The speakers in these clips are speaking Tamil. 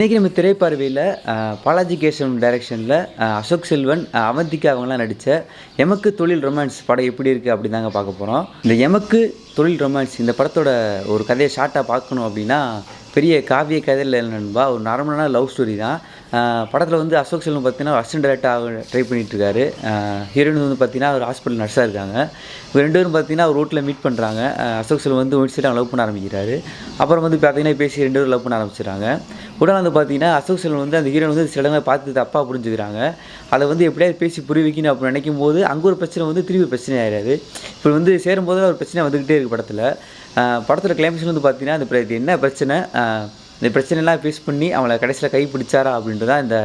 இன்றைக்கி நம்ம திரைப்பார்வையில் பாலாஜி கேசவன் டைரக்ஷனில் அசோக் செல்வன் அவந்திகா அவங்களாம் நடித்த எமக்கு தொழில் ரொமான்ஸ் படம் எப்படி இருக்குது அப்படி தாங்க பார்க்க போகிறோம். இந்த எமக்கு தொழில் ரொமான்ஸ் இந்த படத்தோட ஒரு கதையை ஷார்ட்டாக பார்க்கணும் அப்படின்னா பெரிய காவிய கதையில் நண்பா ஒரு நார்மலான லவ் ஸ்டோரி தான். படத்தில் வந்து அசோக் செல்வன் பார்த்தீங்கன்னா அசிஸ்டன்ட் டைரக்டராக ட்ரை பண்ணிகிட்ருக்காரு. ஹீரோயின் வந்து பார்த்தீங்கன்னா ஒரு ஹாஸ்பிட்டல் நர்ஸாக இருக்காங்க. இவங்க ரெண்டு பேரும் பார்த்தீங்கன்னா ஒரு ரோட்டில் மீட் பண்ணுறாங்க. அசோக் செல்வன் வந்து முடிச்சுட்டு லவ் பண்ண ஆரம்பிக்கிறாரு. அப்புறம் வந்து பார்த்தீங்கன்னா பேசி ரெண்டு பேரும் லவ் பண்ண ஆரம்பிச்சிடுறாங்க. உடனே வந்து பார்த்தீங்கன்னா அசோக் செல்வன் வந்து அந்த ஹீரோயின் வந்து சில இடங்களை பார்த்து தப்பாக புரிஞ்சுக்கிறாங்க. அதை வந்து எப்படியாவது பேசி புரிய வைக்கணும் அப்படின்னு நினைக்கும் போது அங்கே ஒரு பிரச்சனை வந்து திரும்பி பிரச்சனை ஆகிடாது. இப்போ வந்து சேரும்போது ஒரு பிரச்சனை வந்துக்கிட்டே இருக்குது படத்தில் கிளைமேக்ஸில் வந்து பார்த்தீங்கன்னா இது என்ன பிரச்சனை, இந்த பிரச்சனைலாம் ஃபேஸ் பண்ணி அவங்கள கடைசியில் கை பிடிச்சாரா அப்படின்ட்டு தான் இந்த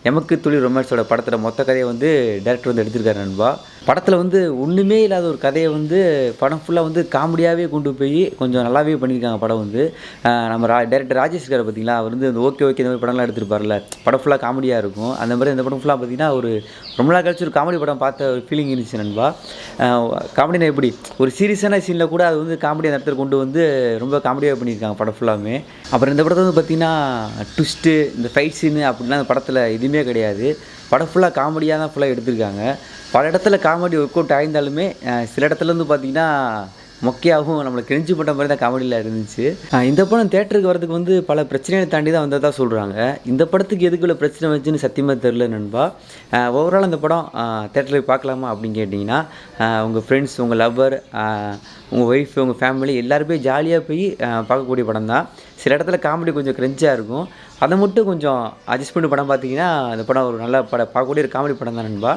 எமக்கு தொழில் ரொமான்ஸோட படத்தோட மொத்த கதையை வந்து டேரக்டர் வந்து எடுத்திருக்காரு நண்பா. படத்தில் வந்து ஒன்றுமே இல்லாத ஒரு கதையை வந்து படம் ஃபுல்லாக வந்து காமெடியாகவே கொண்டு போய் கொஞ்சம் நல்லாவே பண்ணியிருக்காங்க. படம் வந்து நம்ம டேரக்டர் ராஜேஷ் இருக்கார் பார்த்தீங்களா, அவர் வந்து இந்த ஓகே இந்த மாதிரி படம்லாம் எடுத்துருப்பார்ல, படம் ஃபுல்லாக காமெடியாக இருக்கும். அந்த மாதிரி இந்த படம் ஃபுல்லாக பார்த்தீங்கன்னா ஒரு ரொம்ப நாள் கழிச்சு ஒரு காமெடி படம் பார்த்த ஒரு ஃபீலிங் இருந்துச்சு நண்பா. காமெடினா எப்படி ஒரு சீரியஸான சீனில் கூட அது வந்து காமெடி அந்த இடத்துல கொண்டு வந்து ரொம்ப காமெடியாக பண்ணியிருக்காங்க படம் ஃபுல்லாமே. அப்புறம் இந்த படத்தை வந்து பார்த்திங்கன்னா ட்விஸ்ட்டு இந்த ஃபைட் சீனு அப்படின்லாம் அந்த படத்தில் எதுவுமே கிடையாது. படம் ஃபுல்லாக காமெடியாக தான் ஃபுல்லாக எடுத்திருக்காங்க. பல இடத்துல காமெடி ஒர்க் அவுட் ஆயிருந்தாலுமே சில இடத்துல வந்து பார்த்திங்கன்னா மொக்கையாகவும் நம்மளுக்கு கிரிஞ்சு பண்ணுற மாதிரி தான் காமெடியில் இருந்துச்சு. இந்த படம் தேட்டருக்கு வரதுக்கு வந்து பல பிரச்சனைகளை தாண்டி தான் வந்ததாக சொல்கிறாங்க. இந்த படத்துக்கு எதுக்குள்ள பிரச்சனை வச்சுன்னு சத்தியமாக தெரில நண்பா. ஓவரால் அந்த படம் தேட்டரில் பார்க்கலாமா அப்படின்னு கேட்டிங்கன்னா உங்கள் ஃப்ரெண்ட்ஸ், உங்கள் லவ்வர், உங்கள் ஒய்ஃப், உங்கள் ஃபேமிலி எல்லாருமே ஜாலியாக போய் பார்க்கக்கூடிய படம் தான். சில இடத்துல காமெடி கொஞ்சம் கிரெஞ்சாக இருக்கும். அதை மட்டும் கொஞ்சம் அட்ஜஸ்ட் பண்ணி படம் பார்த்தீங்கன்னா அந்த படம் ஒரு நல்ல பார்க்கக்கூடிய ஒரு காமெடி படம் தான் நண்பா.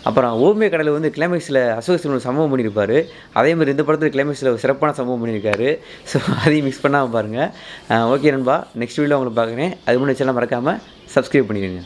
அப்புறம் ஓவிய கடையில் வந்து கிளைமேக்ஸில் அசோக் செல்வன் சம்பவம் பண்ணியிருப்பார். அதேமாதிரி இந்த படத்தில் கிளைமேக்ஸில் ஒரு சிறப்பான சம்பவம் பண்ணியிருக்காரு. ஸோ அதையும் மிக்ஸ் பண்ணாமல் பாருங்கள். ஓகே நண்பா, நெக்ஸ்ட் வீடியோ உங்களுக்கு பார்க்குறேன். அது முன்னாடி சேனல் மறக்காமல் சப்ஸ்கிரைப் பண்ணிடுங்க.